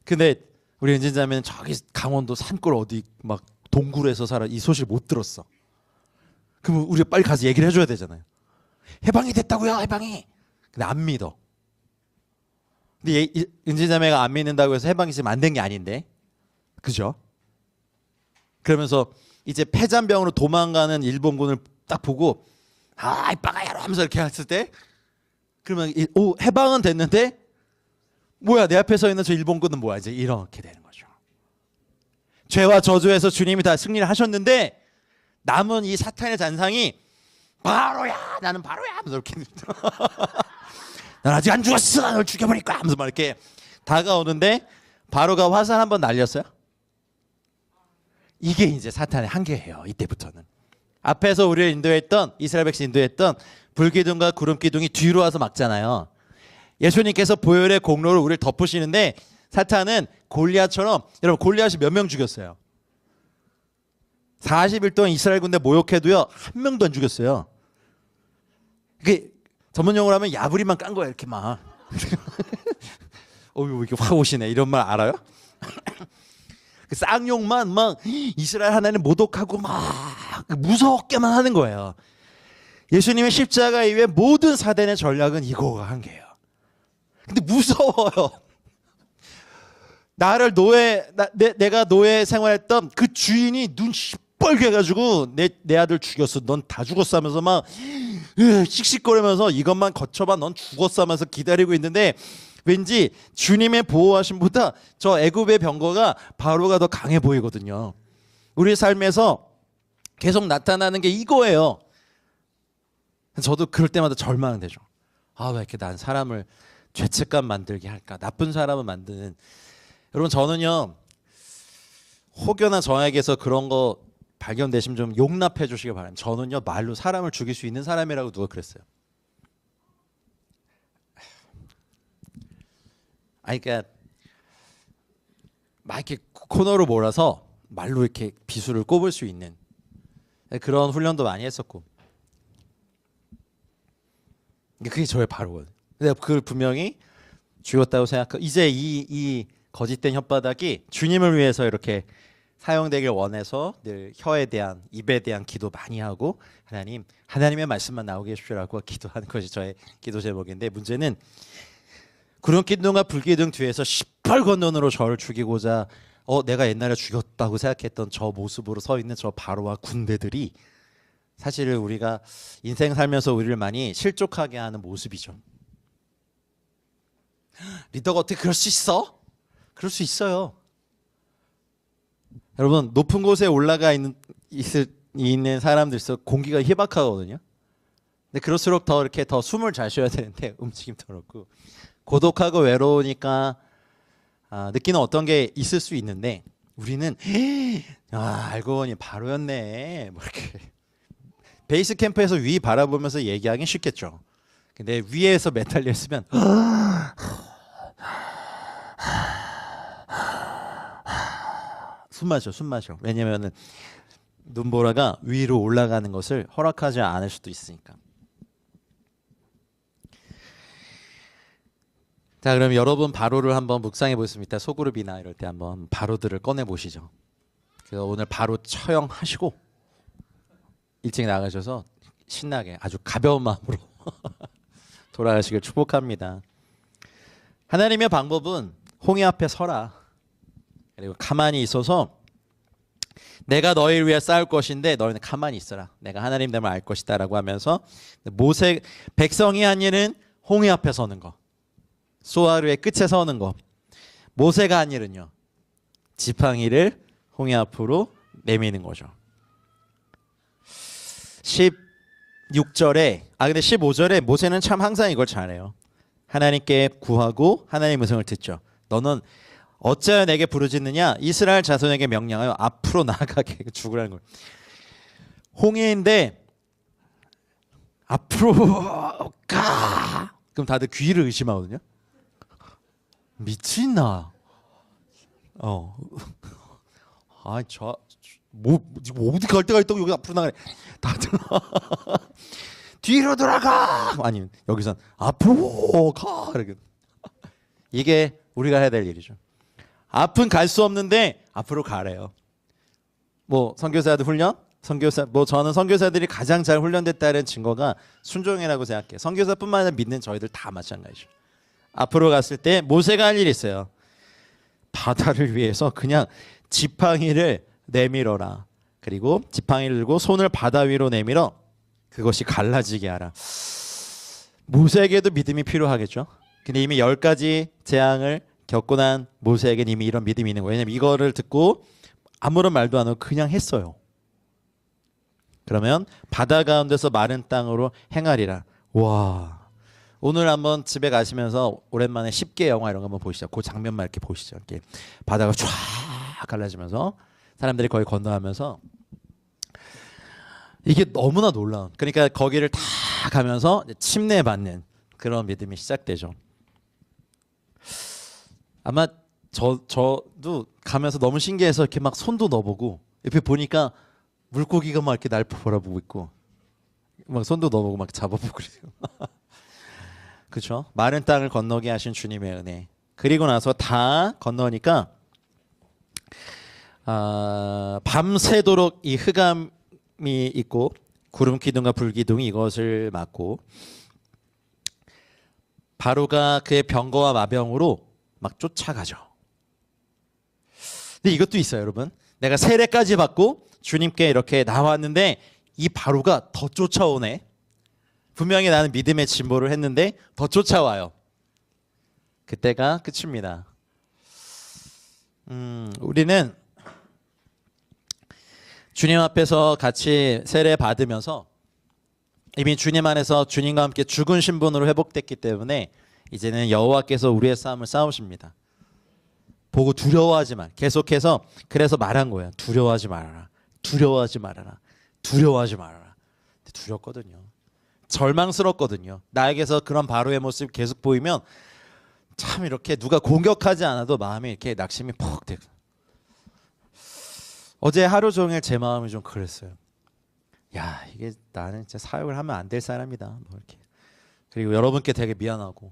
근데 우리 은진자매는 저기 강원도 산골 어디 막 동굴에서 살아. 이 소식 못 들었어. 그럼 우리가 빨리 가서 얘기를 해줘야 되잖아요. 해방이 됐다고요, 해방이. 근데 안 믿어. 근데 은진자매가 안 믿는다고 해서 해방이 지금 안 된 게 아닌데, 그죠? 그러면서 이제 폐잔병으로 도망가는 일본군을 딱 보고 이빠가야로 하면서 이렇게 했을 때, 그러면 해방은 됐는데 뭐야, 내 앞에 서 있는 저 일본군은 뭐야, 이제 이렇게 되는 거죠. 죄와 저주에서 주님이 다 승리를 하셨는데 남은 이 사탄의 잔상이 바로야, 나는 바로야 하면서 이렇게 난 아직 안 죽었어, 널 죽여버릴 거야 하면서 막 이렇게 다가오는데, 바로가 화살 한번 날렸어요. 이게 이제 사탄의 한계예요. 이때부터는 앞에서 우리를 인도했던, 이스라엘 백성 인도했던 불기둥과 구름기둥이 뒤로 와서 막잖아요. 예수님께서 보혈의 공로를 우리를 덮으시는데, 사탄은 골리앗처럼, 여러분 골리앗이 몇 명 죽였어요? 40일 동안 이스라엘 군대 모욕해도요 한 명도 안 죽였어요. 그게 전문 용어로 하면 야부리만 깐 거야, 이렇게 막. 이렇게 확 오시네, 이런 말 알아요? 그 쌍욕만 막 이스라엘 하나님 모독하고 막 무섭게만 하는 거예요. 예수님의 십자가 이후에 모든 사단의 전략은 이거가 한계예요. 근데 무서워요. 나를 내가 노예 생활했던 그 주인이 눈 시뻘게 해가지고 내 아들 죽였어, 넌 다 죽었어 하면서 막 씩씩거리면서 이것만 거쳐봐, 넌 죽었어 하면서 기다리고 있는데, 왠지 주님의 보호하심보다 저 애굽의 병거가 바로가 더 강해 보이거든요. 우리 삶에서 계속 나타나는 게 이거예요. 저도 그럴 때마다 절망은 되죠. 왜 이렇게 난 사람을 죄책감 만들게 할까, 나쁜 사람을 만드는. 여러분 저는요, 혹여나 저에게서 그런 거 발견되시면 좀 용납해 주시기 바랍니다. 저는요 말로 사람을 죽일 수 있는 사람이라고 누가 그랬어요. 그러니까 막 이렇게 코너로 몰아서 말로 이렇게 비수를 꼽을 수 있는 그런 훈련도 많이 했었고, 그게 저의 바로거든요. 근데 그걸 분명히 죽였다고 생각하고, 이제 이 거짓된 혓바닥이 주님을 위해서 이렇게 사용되길 원해서 늘 혀에 대한, 입에 대한 기도 많이 하고, 하나님의 말씀만 나오게 해주시라고 기도하는 것이 저의 기도 제목인데, 문제는 구름기둥과 불기둥 뒤에서 시뻘건 눈으로 저를 죽이고자 내가 옛날에 죽였다고 생각했던 저 모습으로 서 있는 저 바로와 군대들이 사실 우리가 인생 살면서 우리를 많이 실족하게 하는 모습이죠. 리더가 어떻게 그럴 수 있어? 그럴 수 있어요. 여러분 높은 곳에 올라가 있는 사람들일수록 공기가 희박하거든요. 근데 그럴수록 더 이렇게 더 숨을 잘 쉬어야 되는데 움직임도 그렇고, 고독하고 외로우니까 느끼는 어떤 게 있을 수 있는데, 우리는 알고 보니 바로였네, 뭐 이렇게 베이스 캠프에서 위 바라보면서 얘기하긴 쉽겠죠. 근데 위에서 매달려 있으면 숨 마셔. 왜냐면은 눈보라가 위로 올라가는 것을 허락하지 않을 수도 있으니까. 자, 그럼 여러분 바로를 한번 묵상해 보겠습니다. 소그룹이나 이럴 때 한번 바로들을 꺼내 보시죠. 오늘 바로 처형하시고 일찍 나가셔서 신나게 아주 가벼운 마음으로 돌아가시길 축복합니다. 하나님의 방법은 홍해 앞에 서라, 그리고 가만히 있어서 내가 너희를 위해 싸울 것인데 너희는 가만히 있어라, 내가 하나님 됨을 알 것이다 라고 하면서, 백성이 한 일은 홍해 앞에 서는 거, 소아루의 끝에 서는 거. 모세가 한 일은요. 지팡이를 홍해 앞으로 내미는 거죠. 16절에 근데 15절에 모세는 참 항상 이걸 잘해요. 하나님께 구하고 하나님의 음성을 듣죠. 너는 어찌하여 내게 부르짖느냐? 이스라엘 자손에게 명령하여 앞으로 나아가게 죽으라는 걸. 홍해인데 앞으로 가. 그럼 다들 귀를 의심하거든요. 미친나. 어디 갈 데가 있다고 여기 앞으로 나가래. 다들 뒤로 돌아가. 아니 여기선 앞으로 가. 이렇게. 이게 우리가 해야 될 일이죠. 앞은 갈 수 없는데 앞으로 가래요. 뭐 선교사들 훈련? 저는 선교사들이 가장 잘 훈련됐다는 증거가 순종이라고 생각해요. 선교사뿐만 아니라 믿는 저희들 다 마찬가지죠. 앞으로 갔을 때 모세가 할 일이 있어요. 바다를 위해서 그냥 지팡이를 내밀어라. 그리고 지팡이를 들고 손을 바다 위로 내밀어 그것이 갈라지게 하라. 모세에게도 믿음이 필요하겠죠. 근데 이미 10가지 재앙을 겪고 난 모세에게는 이미 이런 믿음이 있는 거예요. 왜냐면 이거를 듣고 아무런 말도 안 하고 그냥 했어요. 그러면 바다 가운데서 마른 땅으로 행하리라. 와, 오늘 한번 집에 가시면서 오랜만에 10개 영화 이런 거 한번 보시죠. 그 장면만 이렇게 보시죠. 이렇게 바다가 쫙 갈라지면서 사람들이 거기 건너가면서 이게 너무나 놀라운. 그러니까 거기를 다 가면서 침례받는 그런 믿음이 시작되죠. 아마 저도 가면서 너무 신기해서 이렇게 막 손도 넣어보고 옆에 보니까 물고기가 막 이렇게 날 바라보고 있고 막 손도 넣어보고 막 잡아보고 그래요. 그렇죠? 마른 땅을 건너게 하신 주님의 은혜. 그리고 나서 다 건너니까 밤새도록 이 흑암이 있고 구름 기둥과 불 기둥이 이것을 막고 바로가 그의 병거와 마병으로 막 쫓아가죠. 근데 이것도 있어요, 여러분. 내가 세례까지 받고 주님께 이렇게 나왔는데 이 바로가 더 쫓아오네. 분명히 나는 믿음의 진보를 했는데 더 쫓아와요. 그때가 끝입니다. 우리는 주님 앞에서 같이 세례 받으면서 이미 주님 안에서 주님과 함께 죽은 신분으로 회복됐기 때문에 이제는 여호와께서 우리의 싸움을 싸우십니다. 보고 두려워하지 말. 계속해서 그래서 말한 거예요. 두려워하지 말아라. 두려워하지 말아라. 두려워하지 말아라. 두렵거든요. 절망스럽거든요. 나에게서 그런 바로의 모습이 계속 보이면 참 이렇게 누가 공격하지 않아도 마음이 이렇게 낙심이 푹 되고. 어제 하루 종일 제 마음이 좀 그랬어요. 야, 이게 나는 진짜 사역을 하면 안 될 사람이다. 뭐 이렇게. 그리고 여러분께 되게 미안하고.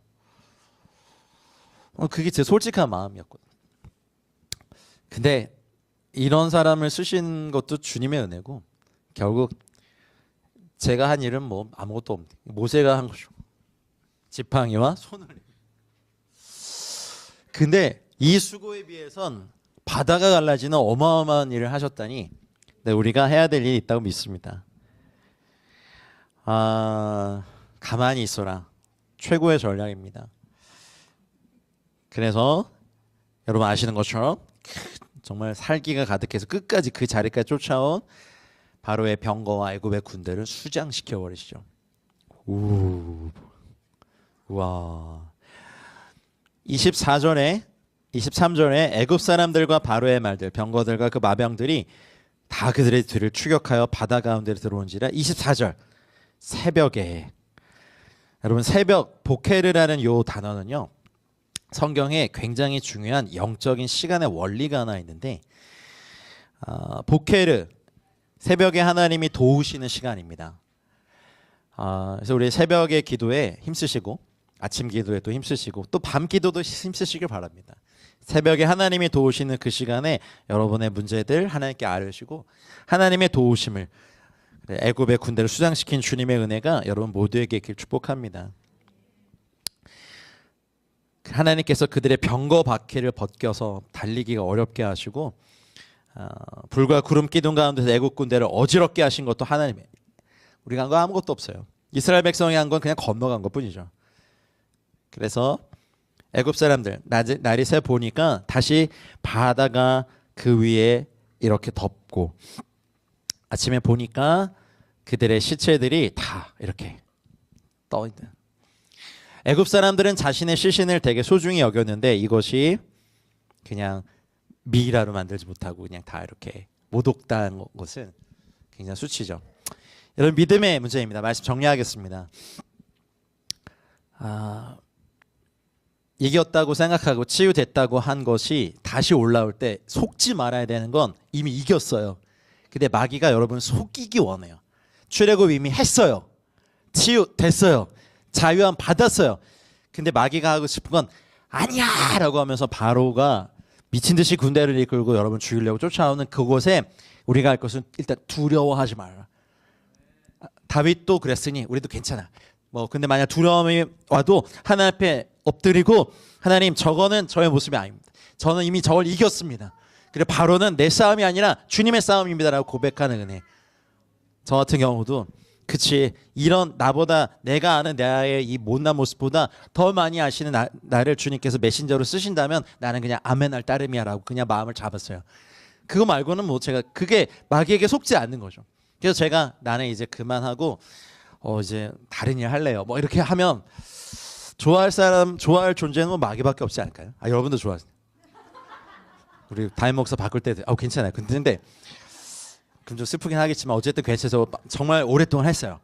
그게 제 솔직한 마음이었거든요. 근데 이런 사람을 쓰신 것도 주님의 은혜고 결국 제가 한 일은 뭐 아무것도 없는 모세가 한 거죠. 지팡이와 손을. 근데 이 수고에 비해선 바다가 갈라지는 어마어마한 일을 하셨다니 우리가 해야 될 일이 있다고 믿습니다. 가만히 있어라. 최고의 전략입니다. 그래서 여러분 아시는 것처럼 정말 살기가 가득해서 끝까지 그 자리까지 쫓아온 바로의 병거와 애굽의 군대를 수장시켜 버리시죠. 우와. 24절에 23절에 애굽 사람들과 바로의 말들 병거들과 그 마병들이 다 그들의 뒤를 추격하여 바다 가운데로 들어온지라. 24절 새벽에. 여러분 새벽 보케르라는 요 단어는요 성경에 굉장히 중요한 영적인 시간의 원리가 하나 있는데 보케르 새벽에 하나님이 도우시는 시간입니다. 그래서 우리 새벽의 기도에 힘쓰시고 아침 기도에 또 힘쓰시고 또 밤 기도도 힘쓰시길 바랍니다. 새벽에 하나님이 도우시는 그 시간에 여러분의 문제들 하나님께 아뢰시고 하나님의 도우심을 애굽의 군대를 수장시킨 주님의 은혜가 여러분 모두에게 있길 축복합니다. 하나님께서 그들의 병거 바퀴를 벗겨서 달리기가 어렵게 하시고 불과 구름 기둥 가운데서 애국 군대를 어지럽게 하신 것도 하나님의. 우리가 한 거 아무것도 없어요. 이스라엘 백성이 한 건 그냥 건너간 것뿐이죠. 그래서 애굽 사람들 날이 새 보니까 다시 바다가 그 위에 이렇게 덮고 아침에 보니까 그들의 시체들이 다 이렇게 떠 있는. 애굽 사람들은 자신의 시신을 되게 소중히 여겼는데 이것이 그냥 미이라로 만들지 못하고 그냥 다 이렇게 모독당한 것은 굉장히 수치죠. 여러분, 믿음의 문제입니다. 말씀 정리하겠습니다. 이겼다고 생각하고 치유됐다고 한 것이 다시 올라올 때 속지 말아야 되는 건 이미 이겼어요. 근데 마귀가 여러분 속이기 원해요. 출애굽 이미 했어요. 치유됐어요. 자유함 받았어요. 근데 마귀가 하고 싶은 건 아니야 라고 하면서 바로가 미친 듯이 군대를 이끌고 여러분 죽이려고 쫓아오는 그곳에 우리가 할 것은 일단 두려워하지 말라. 다윗도 그랬으니 우리도 괜찮아. 근데 만약 두려움이 와도 하나님 앞에 엎드리고 하나님, 저거는 저의 모습이 아닙니다. 저는 이미 저걸 이겼습니다. 그리고 바로는 내 싸움이 아니라 주님의 싸움입니다라고 고백하는 은혜. 저 같은 경우도 그치, 이런 나보다 내가 아는 나의 이 못난 모습보다 더 많이 아시는 나를 주님께서 메신저로 쓰신다면 나는 그냥 아멘할 따름이야라고 그냥 마음을 잡았어요. 그거 말고는 제가 그게 마귀에게 속지 않는 거죠. 그래서 제가 나는 이제 그만하고 이제 다른 일 할래요. 이렇게 하면 좋아할 존재는 마귀밖에 없지 않을까요? 여러분도 좋아하세요. 우리 담임 목사 바꿀 때 괜찮아요. 근데 그럼 좀 슬프긴 하겠지만 어쨌든 괜찮아서 정말 오랫동안 했어요.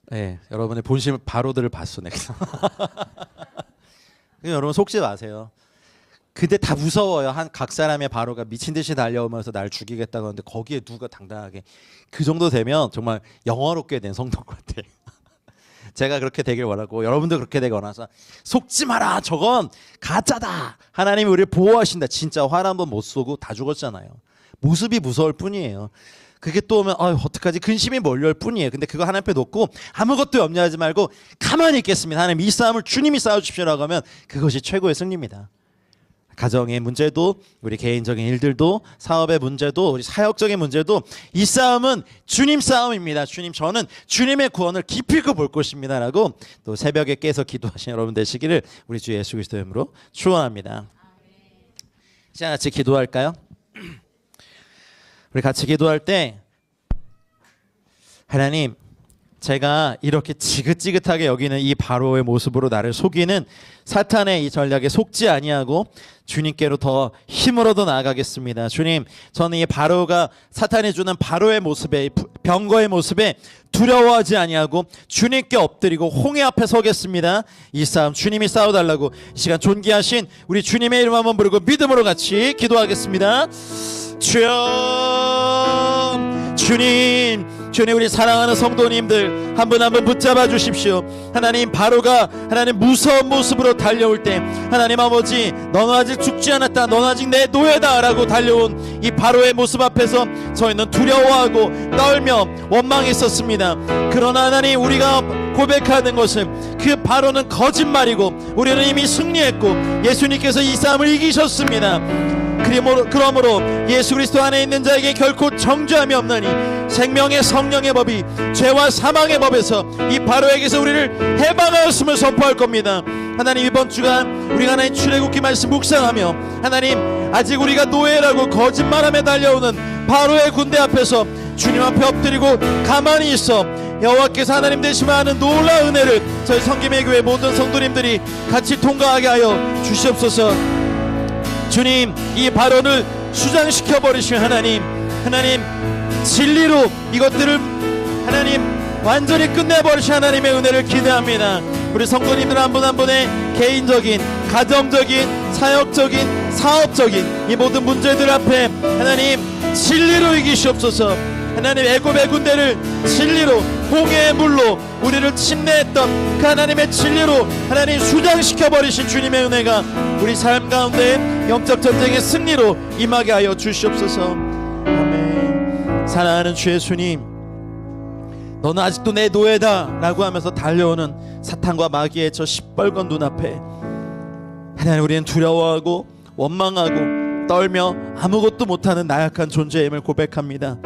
네, 여러분의 본심 바로들을 봤어 내가. 여러분 속지 마세요. 근데 다 무서워요. 각 사람의 바로가 미친 듯이 달려오면서 날 죽이겠다고 하는데 거기에 누가 당당하게 그 정도 되면 정말 영화롭게 된 성도 같아. 제가 그렇게 되길 원하고 여러분도 그렇게 되길 원해서 속지 마라. 저건 가짜다. 하나님이 우리를 보호하신다. 진짜 활 한 번 못 쏘고 다 죽었잖아요. 모습이 무서울 뿐이에요. 그게 또 오면 어떡하지? 근심이 몰려올 뿐이에요. 근데 그거 하나님 앞에 놓고 아무것도 염려하지 말고 가만히 있겠습니다. 하나님, 이 싸움을 주님이 싸워주십시오라고 하면 그것이 최고의 승리입니다. 가정의 문제도, 우리 개인적인 일들도, 사업의 문제도, 우리 사역적인 문제도 이 싸움은 주님 싸움입니다. 주님, 저는 주님의 구원을 기필코 볼 것입니다 라고 또 새벽에 깨서 기도하신 여러분 되시기를 우리 주 예수 그리스도의 이름으로 축원합니다. 이제 같이 기도할까요? 우리 같이 기도할 때 하나님, 제가 이렇게 지긋지긋하게 여기는 이 바로의 모습으로 나를 속이는 사탄의 이 전략에 속지 아니하고 주님께로 더 힘으로 더 나아가겠습니다. 주님, 저는 이 바로가 사탄이 주는 바로의 모습에, 병거의 모습에 두려워하지 아니하고 주님께 엎드리고 홍해 앞에 서겠습니다. 이 싸움 주님이 싸워달라고 이 시간 존귀하신 우리 주님의 이름 한번 부르고 믿음으로 같이 기도하겠습니다. 주여, 주님, 우리 사랑하는 성도님들 한 분 한 분 붙잡아 주십시오. 하나님, 바로가 하나님 무서운 모습으로 달려올 때 하나님 아버지, 너는 아직 죽지 않았다, 너는 아직 내 노예다 라고 달려온 이 바로의 모습 앞에서 저희는 두려워하고 떨며 원망했었습니다. 그러나 하나님, 우리가 고백하는 것은 그 바로는 거짓말이고 우리는 이미 승리했고 예수님께서 이 싸움을 이기셨습니다. 그러므로 예수 그리스도 안에 있는 자에게 결코 정죄함이 없나니 생명의 성령의 법이 죄와 사망의 법에서 이 바로에게서 우리를 해방하였음을 선포할 겁니다. 하나님, 이번 주간 우리가 하나님 출애굽기 말씀 묵상하며 하나님, 아직 우리가 노예라고 거짓말하며 달려오는 바로의 군대 앞에서 주님 앞에 엎드리고 가만히 있어 여호와께서 하나님 되시면 하는 놀라운 은혜를 저희 성김의 교회 모든 성도님들이 같이 통과하게 하여 주시옵소서. 주님, 이 바로를 수장시켜 버리신 하나님, 진리로 이것들을 하나님 완전히 끝내버리신 하나님의 은혜를 기대합니다. 우리 성도님들 한 분 한 분의 개인적인, 가정적인, 사역적인, 사업적인 이 모든 문제들 앞에 하나님 진리로 이기시옵소서. 하나님, 애굽의 군대를 진리로, 홍해의 물로 우리를 침례했던 그 하나님의 진리로 하나님 수장시켜 버리신 주님의 은혜가 우리 삶 가운데 영적 전쟁의 승리로 임하게 하여 주시옵소서. 아멘. 사랑하는 주 예수님, 너는 아직도 내 노예다 라고 하면서 달려오는 사탄과 마귀의 저 시뻘건 눈앞에 하나님, 우리는 두려워하고 원망하고 떨며 아무것도 못하는 나약한 존재임을 고백합니다.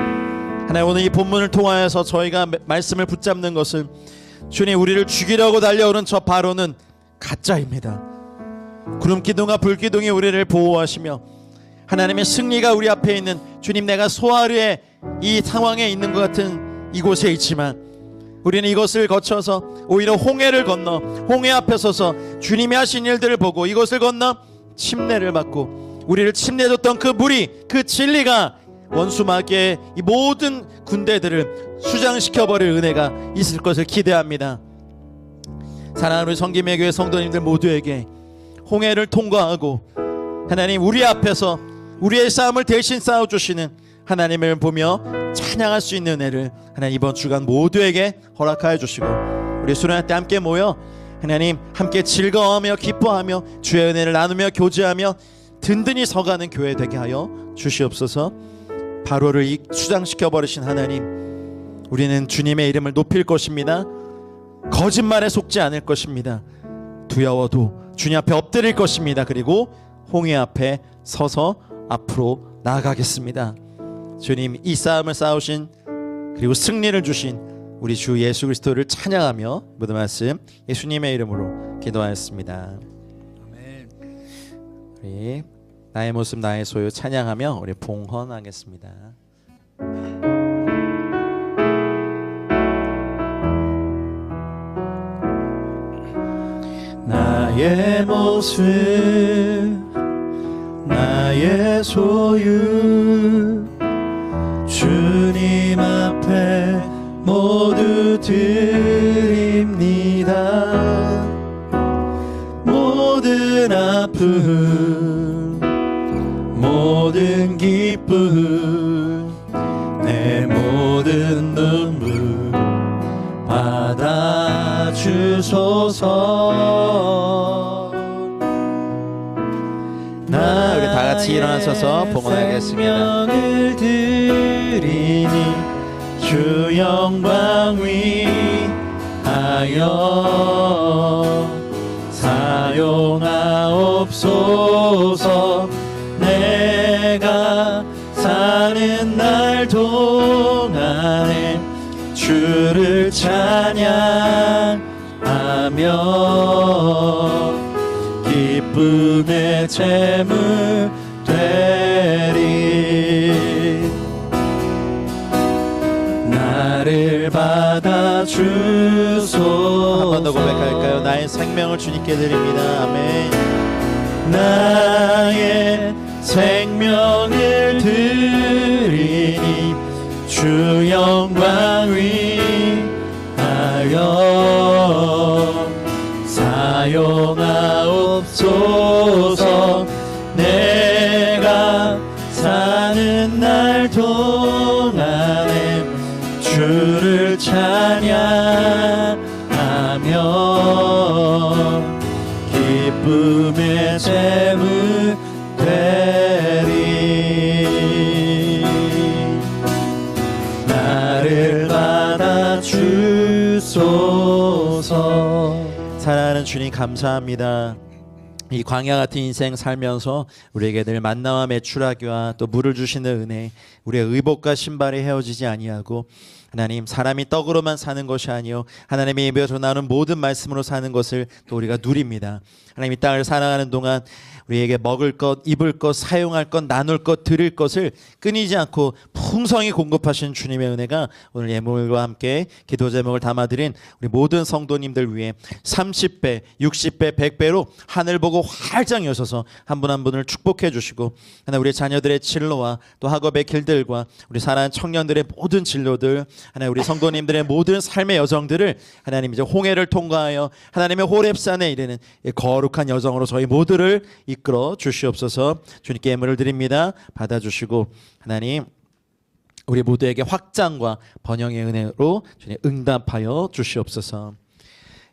하나님, 오늘 이 본문을 통하여서 저희가 말씀을 붙잡는 것은 주님, 우리를 죽이려고 달려오는 저 바로는 가짜입니다. 구름 기둥과 불 기둥이 우리를 보호하시며 하나님의 승리가 우리 앞에 있는, 주님, 내가 소아르의 이 상황에 있는 것 같은 이곳에 있지만 우리는 이것을 거쳐서 오히려 홍해를 건너 홍해 앞에 서서 주님이 하신 일들을 보고 이것을 건너 침례를 받고 우리를 침례줬던 그 물이, 그 진리가 원수 마귀의 이 모든 군대들을 수장시켜버릴 은혜가 있을 것을 기대합니다. 사랑하는 우리 성김의 교회 성도님들 모두에게 홍해를 통과하고 하나님 우리 앞에서 우리의 싸움을 대신 싸워주시는 하나님을 보며 찬양할 수 있는 은혜를 하나님 이번 주간 모두에게 허락하여 주시고, 우리 수련회 때 함께 모여 하나님 함께 즐거워하며 기뻐하며 주의 은혜를 나누며 교제하며 든든히 서가는 교회 되게 하여 주시옵소서. 바로를 수장시켜버리신 하나님, 우리는 주님의 이름을 높일 것입니다. 거짓말에 속지 않을 것입니다. 두려워도 주님 앞에 엎드릴 것입니다. 그리고 홍해 앞에 서서 앞으로 나아가겠습니다. 주님, 이 싸움을 싸우신 그리고 승리를 주신 우리 주 예수 그리스도를 찬양하며 모든 말씀 예수님의 이름으로 기도하였습니다. 아멘. 우리 나의 모습 나의 소유 찬양하며 우리 봉헌하겠습니다. 나의 모습 나의 소유 주님 앞에 모두 드립니다. 모든 아픔 모든 기쁨 내 모든 눈물 받아주소서. 우리 다 같이 일어나셔서 봉헌하겠습니다. 생명을 드리니 주 영광 위하여 사용하옵소서. 내가 사는 날 동안에 주를 찬양하며 기쁨의 재물 되리. 나를 받아주소서. 한 번 더 고백할까요? 나의 생명을 주님께 드립니다. 아멘. 나의 생명을 드리니 주 영광 위하여 사용하옵소서. 내가 사는 날 동안에 주를 찬양하며 기쁨의 재물 되리. 나를 받아주소서. 사랑하는 주님, 감사합니다. 이 광야 같은 인생 살면서 우리에게 늘 만나와 메추라기와 또 물을 주시는 은혜, 우리의 의복과 신발이 헤어지지 아니하고 하나님, 사람이 떡으로만 사는 것이 아니요 하나님의 입에서 나오는 모든 말씀으로 사는 것을 또 우리가 누립니다. 하나님, 이 땅을 살아가는 동안 우리에게 먹을 것, 입을 것, 사용할 것, 나눌 것, 드릴 것을 끊이지 않고 풍성히 공급하신 주님의 은혜가 오늘 예물과 함께 기도 제목을 담아드린 우리 모든 성도님들 위해 30배, 60배, 100배로 하늘 보고 활짝 여셔서 한 분 한 분을 축복해 주시고, 하나님 우리 자녀들의 진로와 또 학업의 길들과 우리 사랑하는 청년들의 모든 진로들, 하나님 우리 성도님들의 모든 삶의 여정들을 하나님 이제 홍해를 통과하여 하나님의 호렙산에 이르는 거룩한 여정으로 저희 모두를 이끌어 주시옵소서. 주님께 예물을 드립니다. 받아주시고 하나님 우리 모두에게 확장과 번영의 은혜로 주님 응답하여 주시옵소서.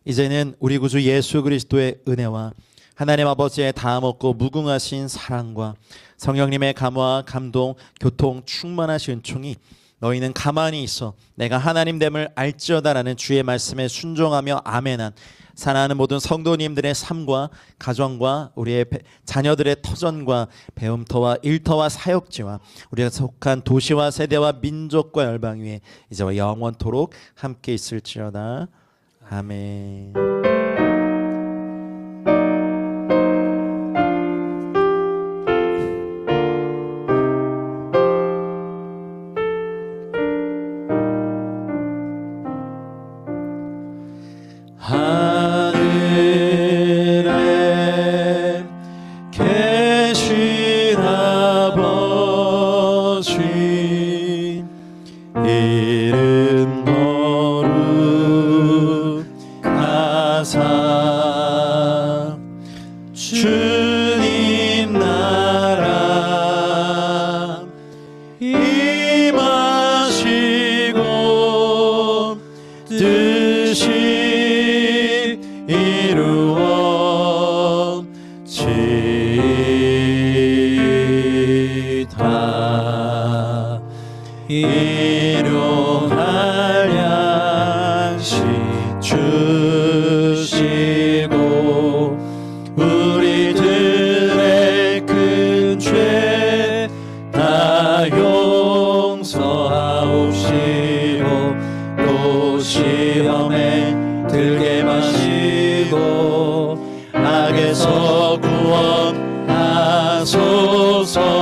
이제는 우리 구주 예수 그리스도의 은혜와 하나님 아버지의 다함없고 무궁하신 사랑과 성령님의 감화 감동 교통 충만하신 은총이 너희는 가만히 있어 내가 하나님됨을 알지어다라는 주의 말씀에 순종하며 아멘한 사랑하는 모든 성도님들의 삶과 가정과 우리의 자녀들의 터전과 배움터와 일터와 사역지와 우리가 속한 도시와 세대와 민족과 열방 위에 이제와 영원토록 함께 있을지어다. 아멘. 주소서